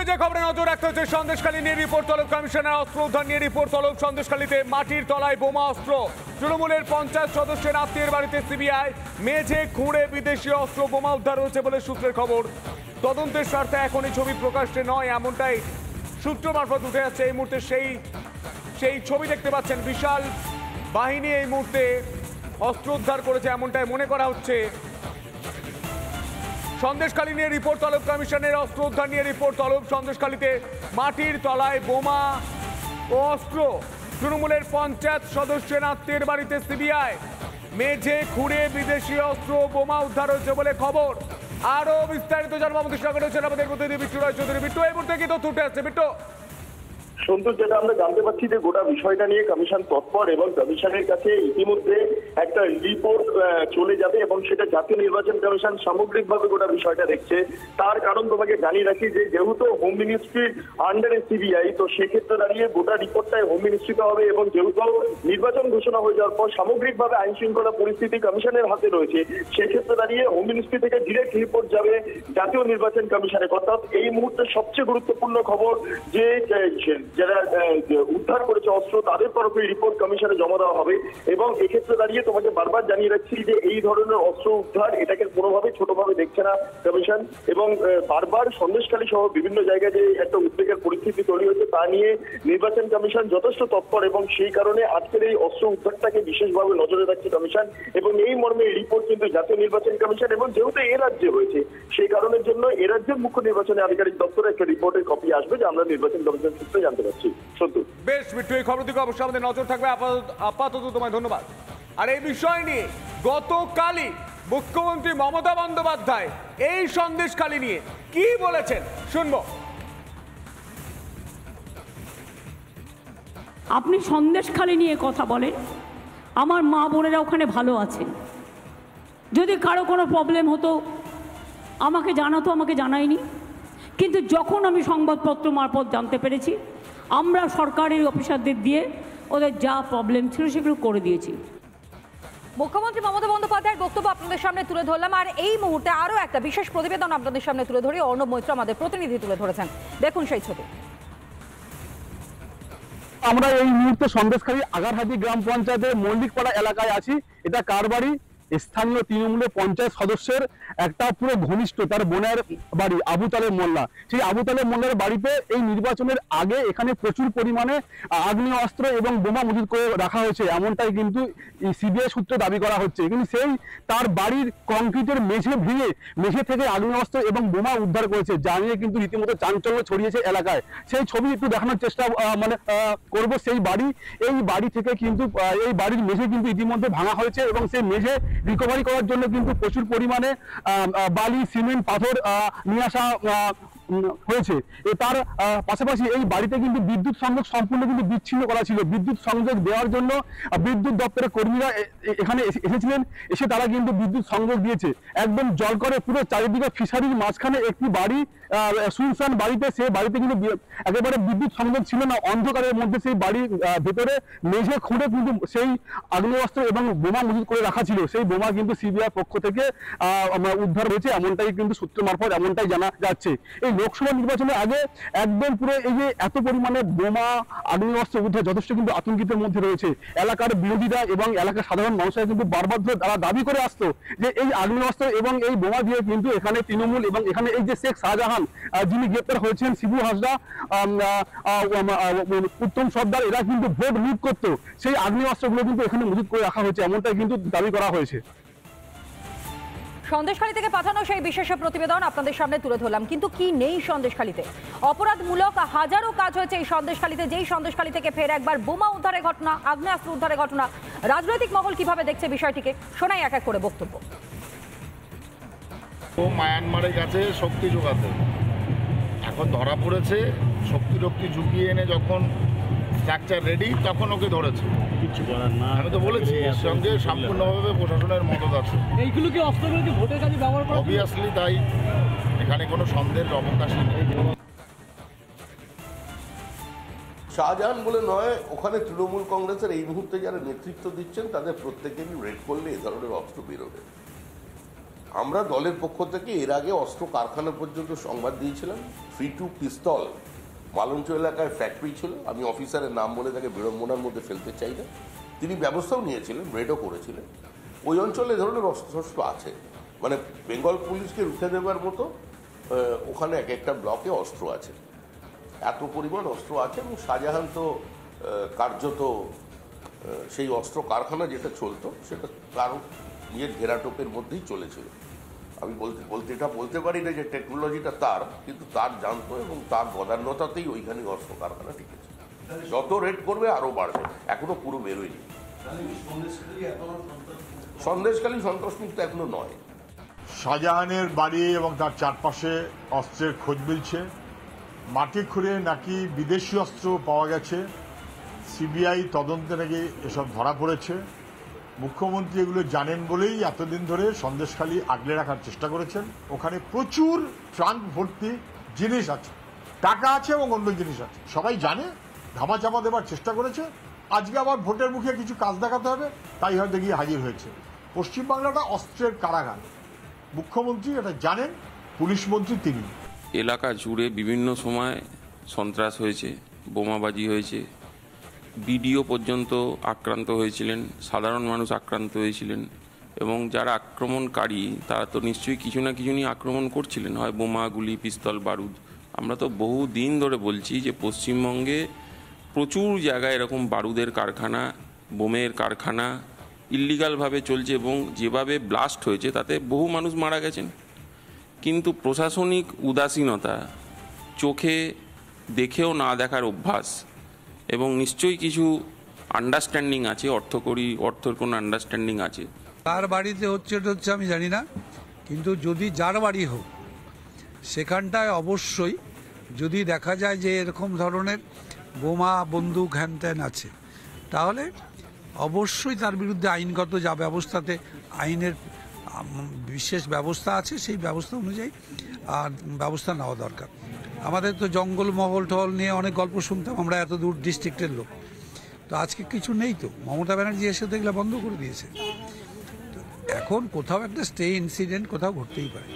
যে খবরে নজর রাখতে হচ্ছে, সন্দেশখালী নিয়ে রিপোর্ট তলব কমিশনের। অস্ত্র উদ্ধার নিয়ে রিপোর্ট তলব। সন্দেশখালীতে মাটির তলায় বোমা অস্ত্র। তৃণমূলের 50 সদস্যের আত্মীয়ের বাড়িতে সিবিআই। মেঝে খুঁড়ে বিদেশি অস্ত্র বোমা উদ্ধার হয়েছে বলে সূত্রের খবর। তদন্তের স্বার্থে এখন এই ছবি প্রকাশ্যে নয়, এমনটাই সূত্র মারফত উঠে যাচ্ছে। এই মুহূর্তে সেই ছবি দেখতে পাচ্ছেন। বিশাল বাহিনী এই মুহূর্তে অস্ত্র উদ্ধার করেছে, এমনটাই মনে করা হচ্ছে। সন্দেশখালী নিয়ে রিপোর্ট তলব কমিশনের। অস্ত্র উদ্ধার নিয়ে রিপোর্ট তলব। সন্দেশখালীতে মাটির তলায় বোমা ও অস্ত্র। তৃণমূলের 50 সদস্যের আত্মীয়ের বাড়িতে সিবিআই। মেঝে খুঁড়ে বিদেশি অস্ত্র বোমা উদ্ধার হয়েছে বলে খবর। আরো বিস্তারিত জানবো আমাদের সঙ্গে রয়েছেন আমাদের প্রতিনিধি বিট্টু রায় চৌধুরী। বিট্টু, এই মুহূর্তে কি তথ্য উঠে আসছে? বিট্টু, সন্তোষ, যেটা আমরা জানতে পারছি যে গোটা বিষয়টা নিয়ে কমিশন তৎপর এবং কমিশনের কাছে ইতিমধ্যে একটা রিপোর্ট চলে যাবে এবং সেটা জাতীয় নির্বাচন কমিশন সামগ্রিকভাবে গোটা বিষয়টা দেখছে। তার কারণ তোমাকে জানিয়ে রাখি যে যেহেতু হোম মিনিস্ট্রির আন্ডারে সিবিআই, তো সেক্ষেত্রে দাঁড়িয়ে গোটা রিপোর্টটাই হোম মিনিস্ট্রিতে হবে এবং যেহেতু নির্বাচন ঘোষণা হয়ে যাওয়ার পর সামগ্রিকভাবে আইন শৃঙ্খলা পরিস্থিতি কমিশনের হাতে রয়েছে, সেক্ষেত্রে দাঁড়িয়ে হোম মিনিস্ট্রি থেকে ডিরেক্ট রিপোর্ট যাবে জাতীয় নির্বাচন কমিশনে। অর্থাৎ এই মুহূর্তে সবচেয়ে গুরুত্বপূর্ণ খবর যে যারা উদ্ধার করেছে অস্ত্র, তাদের তরফে রিপোর্ট কমিশনে জমা দেওয়া হবে। এবং এক্ষেত্রে দাঁড়িয়ে তোমাকে বারবার জানিয়ে রাখছি যে এই ধরনের অস্ত্র উদ্ধার এটাকে কোনোভাবে ছোটভাবে দেখছে না কমিশন। এবং বারবার সন্দেশখালী সহ বিভিন্ন জায়গায় যে একটা উদ্বেগের পরিস্থিতি তৈরি হয়েছে তা নিয়ে নির্বাচন কমিশন যথেষ্ট তৎপর এবং সেই কারণে আজকের এই অস্ত্র উদ্ধারটাকে বিশেষভাবে নজরে রাখছে কমিশন। এবং এই মর্মে রিপোর্ট কিন্তু জাতীয় নির্বাচন কমিশন এবং যেহেতু এ রাজ্যে হয়েছে সেই কারণের জন্য এ রাজ্যের মুখ্য নির্বাচনী আধিকারিক দপ্তরে একটা রিপোর্টের কপি আসবে, যে আমরা নির্বাচন কমিশন সূত্রে জানতে পারছি। বেশ বিট্টু, এই খবর দিকে অবশ্যই আমাদের নজর থাকবে। আপাতত তোমায় ধন্যবাদ। আর এই বিষয় নিয়ে গতকালই মুখ্যমন্ত্রী মমতা বন্দ্যোপাধ্যায় এই সন্দেশখালী নিয়ে কি বলেছেন শুনবো। আপনি সন্দেশখালী নিয়ে কথা বলেন, আমার মা বোনেরা ওখানে ভালো আছেন। যদি কারো কোনো প্রবলেম হতো আমাকে জানাতো, আমাকে জানায়নি। কিন্তু যখন আমি সংবাদপত্র মারফত জানতে পেরেছি, আমরা সরকারি অফিসারদের দিয়ে ওদের যা প্রবলেম ছিল সেগুলো করে দিয়েছি। মুখ্যমন্ত্রী মমতা বন্দ্যোপাধ্যায়ের বক্তব্য আপনাদের সামনে তুলে ধরলাম। আর এই মুহূর্তে আরও একটা বিশেষ প্রতিবেদন আপনাদের সামনে তুলে ধরি। অর্ণব মৈত্র আমাদের প্রতিনিধি তুলে ধরেছেন, দেখুন সেই ছবি। আমরা এই মুহূর্তে সন্দেশখালী আগারহাটি গ্রাম পঞ্চায়েতের মল্লিকপাড়া এলাকায় আছি। এটা কার বাড়ি? স্থানীয় তৃণমূলের 50 সদস্যের একটা পুরো ঘনিষ্ঠ, তার বোনের বাড়ি আবু তালেব মোল্লা। সেই আবু তালেব মোল্লার বাড়িতে এই নির্বাচনের আগে এখানে প্রচুর পরিমাণে আগ্নেয় অস্ত্র এবং বোমা মজুত করে রাখা হয়েছে, এমনটাই কিন্তু সিবিআই সূত্রে দাবি করা হচ্ছে। কিন্তু সেই তার বাড়ির কংক্রিটের মেঝে ভেঙে মেঝে থেকে আগ্নেয় অস্ত্র এবং বোমা উদ্ধার করেছে, যা নিয়ে কিন্তু রীতিমতো চাঞ্চল্য ছড়িয়েছে এলাকায়। সেই ছবি একটু দেখানোর চেষ্টা করব। সেই বাড়ি, এই বাড়ি থেকে কিন্তু এই বাড়ির মেঝে কিন্তু ইতিমধ্যে ভাঙা হয়েছে এবং সেই মেঝে রিকভারি করার জন্য কিন্তু প্রচুর পরিমাণে বালি, সিমেন্ট, পাথর নিয়ে আসা হয়েছে। তার পাশাপাশি এই বাড়িতে কিন্তু বিদ্যুৎ সংযোগ সম্পূর্ণ কিন্তু বিচ্ছিন্ন করা ছিল। বিদ্যুৎ সংযোগ দেওয়ার জন্য বিদ্যুৎ দপ্তরের কর্মীরা এখানে এসেছিলেন, এসে তারা কিন্তু বিদ্যুৎ সংযোগ দিয়েছে। একদম জল করে পুরো চারিদিকে ফিশারির মাঝখানে একটি বাড়ি, শুনশান বাড়িতে, সেই বাড়িতে কিন্তু একেবারে বিদ্যুৎ সংযোগ ছিল না। অন্ধকারের মধ্যে সেই বাড়ির ভেতরে মেঝে খুঁড়ে কিন্তু সেই আগ্নেয়াস্ত্র এবং বোমা মজুত করে রাখা ছিল। সেই বোমা কিন্তু সিবিআই পক্ষ থেকে উদ্ধার হয়েছে, এমনটাই কিন্তু সূত্র মারফত এমনটাই জানা যাচ্ছে। এই লোকসভা নির্বাচনের আগে একদম পুরো এই যে এত পরিমাণে বোমা আগ্নেয়াস্ত্র উদ্ধার যথেষ্ট কিন্তু আতঙ্কিতের মধ্যে রয়েছে এলাকার বিরোধীরা এবং এলাকার সাধারণ মানুষরা। কিন্তু বারবার ধরে তারা দাবি করে আসতো যে এই আগ্নেয়াস্ত্র এবং এই বোমা দিয়ে কিন্তু এখানে তৃণমূল এবং এখানে এই যে শেখ শাহজাহান যিনি গ্রেপ্তার হয়েছেন, শিবু হাসদা, উত্তম সর্দার, এরা কিন্তু ভোট লুট করতো। সেই আগ্নেয়াস্ত্রগুলো কিন্তু এখানে মজুত করে রাখা হয়েছে, এমনটাই কিন্তু দাবি করা হয়েছে। সন্দেশখালী থেকে পাঠানো সেই বিশেষ প্রতিবেদন আপনাদের সামনে তুলে ধরলাম। কিন্তু কি নেই সন্দেশখালীতে? অপরাধমূলক হাজারো কাজ হয়েছে এই সন্দেশখালীতে, যেই সন্দেশখালী থেকে ফের একবার বোমা উদ্ধারের ঘটনা, আগ্নেয়াস্ত্র উদ্ধারের ঘটনা। রাজনৈতিক মহল কিভাবে দেখছে বিষয়টিকে, শোনাই এক এক করে বক্তব্য। ও মায়ানমারে গেছে শক্তি যোগাতে, এখন ধরা পড়েছে। শক্তি ঝুঁকিয়ে এনে যখন স্ট্রাকচার রেডি তখন ওকে ধরেছে। কিছু করার না, আমি তো বলেছি এর সঙ্গে সম্পূর্ণভাবে প্রশাসনের মদত আছে। এইগুলো কি অস্ত্রগুলো কি ভোটের কাজে ব্যবহার করা? অবভিয়াসলি তাই, এখানে কোনো সন্দেহের অবকাশই নেই। শাহজাহান বলে নয়, ওখানে তৃণমূল কংগ্রেসের এই মুহূর্তে যারা নেতৃত্ব দিচ্ছেন তাদের প্রত্যেকেরই রেড করলে এ ধরনের অস্ত্র বেরোবে। আমরা দলের পক্ষ থেকে এর আগে অস্ত্র কারখানা পর্যন্ত সংবাদ দিয়েছিলাম। 32 পিস্তল মালঞ্চ এলাকায় ফ্যাক্টরি ছিল। আমি অফিসারের নাম বলে তাকে বিড়ম্বনার মধ্যে ফেলতে চাই না। তিনি ব্যবস্থাও নিয়েছিলেন, রেডও করেছিলেন। ওই অঞ্চলে এ ধরনের অস্ত্র আছে, মানে বেঙ্গল পুলিশকে রুখে দেওয়ার মতো ওখানে এক একটা ব্লকে অস্ত্র আছে, এত পরিমাণ অস্ত্র আছে। এবং শাহজাহান তো কার্যত সেই অস্ত্র কারখানা যেটা চলতো সেটা তার নিজের ঘেরাটোপের মধ্যেই চলেছিল। আমি বলতে পারি না যে টেকনোলজিটা তার, কিন্তু তার জানতো এবং তার বদান্যতাতেই ওইখানে অস্ত্র কারখানা টিকেছে। যত রেড করবে আরও বাড়বে, এখনো পুরো বেরোয়নি। সন্দেশখালী সন্ত্রাসমুক্ত এখনো নয়। শাহজাহানের বাড়ি এবং তার চারপাশে অস্ত্রের খোঁজ মিলছে। মাটি খুঁড়ে নাকি বিদেশি অস্ত্র পাওয়া গেছে। সিবিআই তদন্তে নাকি এসব ধরা পড়েছে। মুখ্যমন্ত্রী এগুলো জানেন বলেই এতদিন ধরে সন্দেশখালী আগলে রাখার চেষ্টা করেছেন। ওখানে প্রচুর ট্রাঙ্ক ভর্তি জিনিস আছে, টাকা আছে এবং অন্য জিনিস আছে, সবাই জানে। ধামাচাপা দেবার চেষ্টা করেছে। আজকে আবার ভোটের মুখে কিছু কাজ দেখাতে হবে, তাই হয়তো গিয়ে হাজির হয়েছে। পশ্চিমবাংলাটা অস্ত্রের কারাগার, মুখ্যমন্ত্রী এটা জানেন, পুলিশ মন্ত্রী তিনি। এলাকা জুড়ে বিভিন্ন সময় সন্ত্রাস হয়েছে, বোমাবাজি হয়েছে, বিডিও পর্যন্ত আক্রান্ত হয়েছিলেন, সাধারণ মানুষ আক্রান্ত হয়েছিলেন। এবং যারা আক্রমণকারী তারা তো নিশ্চয়ই কিছু না কিছু নিয়ে আক্রমণ করছিলেন, হয় বোমা, গুলি, পিস্তল, বারুদ। আমরা তো বহু দিন ধরে বলছি যে পশ্চিমবঙ্গে প্রচুর জায়গায় এরকম বারুদের কারখানা, বোমের কারখানা ইল্লিগালভাবে চলছে এবং যেভাবে ব্লাস্ট হয়েছে তাতে বহু মানুষ মারা গেছেন। কিন্তু প্রশাসনিক উদাসীনতা, চোখে দেখেও না দেখার অভ্যাস এবং নিশ্চয়ই কিছু আন্ডারস্ট্যান্ডিং আছে, অর্থের কোনো আন্ডারস্ট্যান্ডিং আছে। কার বাড়িতে হচ্ছে আমি জানি না, কিন্তু যদি যার বাড়ি হোক সেখানটায় অবশ্যই যদি দেখা যায় যে এরকম ধরনের বোমা, বন্দুক, হ্যান ত্যান আছে, তাহলে অবশ্যই তার বিরুদ্ধে আইনগত যা ব্যবস্থাতে আইনের বিশেষ ব্যবস্থা আছে সেই ব্যবস্থা অনুযায়ী ব্যবস্থা নেওয়া দরকার। আমাদের তো জঙ্গল মহল টহল নিয়ে অনেক গল্প শুনতাম আমরা, এত দূর ডিস্ট্রিক্টের লোক। তো আজকে কিছু নেই, তো মমতা ব্যানার্জি এসে দেখলে বন্ধ করে দিয়েছে। এখন কোথাও একটা স্টে ইনসিডেন্ট কোথাও ঘটতেই পারে।